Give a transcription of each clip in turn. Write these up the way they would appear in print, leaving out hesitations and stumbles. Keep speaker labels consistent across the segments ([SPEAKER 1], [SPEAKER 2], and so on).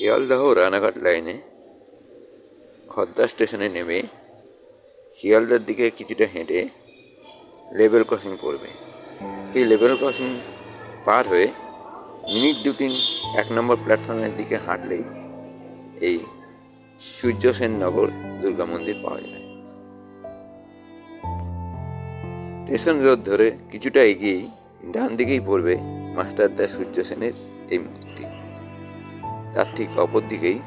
[SPEAKER 1] শিয়ালদহ রানাঘাট লাইনে খদ্দা স্টেশনে নেমে শিয়ালদার দিকে কিছুটা হেঁটে লেভেল ক্রসিং পড়বে। এই লেভেল ক্রসিং পার হয়ে মিনিট 2-3 1 নম্বর প্ল্যাটফর্মের দিকে হাঁটলেই এই সূর্য সেননগর দুর্গা মন্দির পাওয়া যায়। স্টেশন রোড ধরে কিছুটা এগিয়েই ডান দিকেই পড়বে মাস্টারদা সূর্য সেনের এই মূর্তি। তার ঠিক অপর দিকেই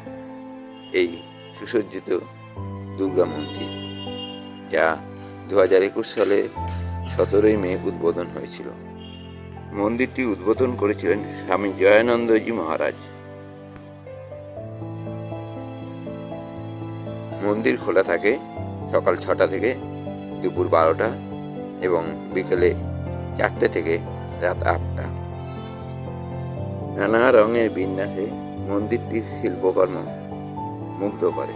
[SPEAKER 1] এই সুসজ্জিত দুর্গা মন্দির, যা 2021 সালে 17ই মে উদ্বোধন হয়েছিল। মন্দিরটি উদ্বোধন করেছিলেন স্বামী জয়ানন্দজি মহারাজ। মন্দির খোলা থাকে সকাল 6টা থেকে দুপুর 12টা এবং বিকেলে 4টে থেকে রাত 8টা। নানা রঙের বিন্যাসে মন্দিরটির শিল্পকর্ম মুগ্ধ করে।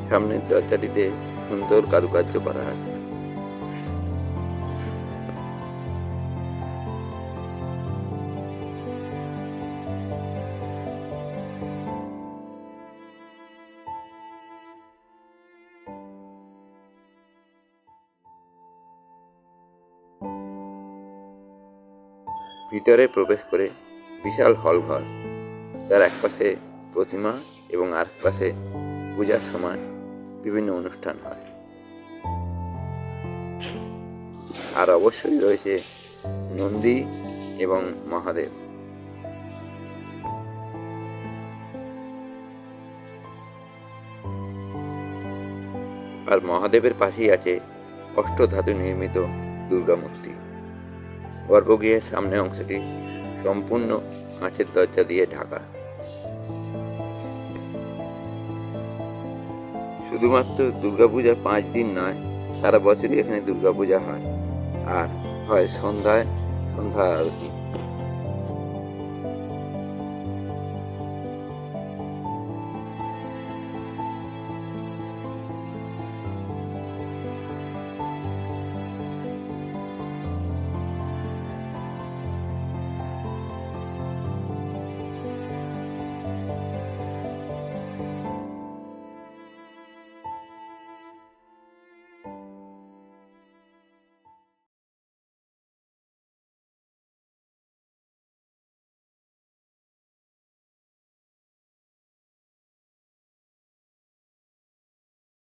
[SPEAKER 1] সামনের দরজাটিতে সুন্দর কারুকার্য করা আছে। ভিতরে প্রবেশ করে বিশাল হলঘর, তার একপাশে প্রতিমা এবং আরেক পাশে পূজার সময় বিভিন্ন অনুষ্ঠান হয়। আর অবশ্যই রয়েছে নন্দী এবং মহাদেব। আর মহাদেবের পাশেই আছে অষ্টধাতু নির্মিত দুর্গা মূর্তি। গর্ভগৃহের সামনে অংশটি সম্পূর্ণ কাঁচের দরজা দিয়ে ঢাকা। শুধুমাত্র দুর্গাপূজা 5 দিন নয়, সারা বছরই এখানে দুর্গাপূজা হয়। আর হয় সন্ধ্যা আরতি।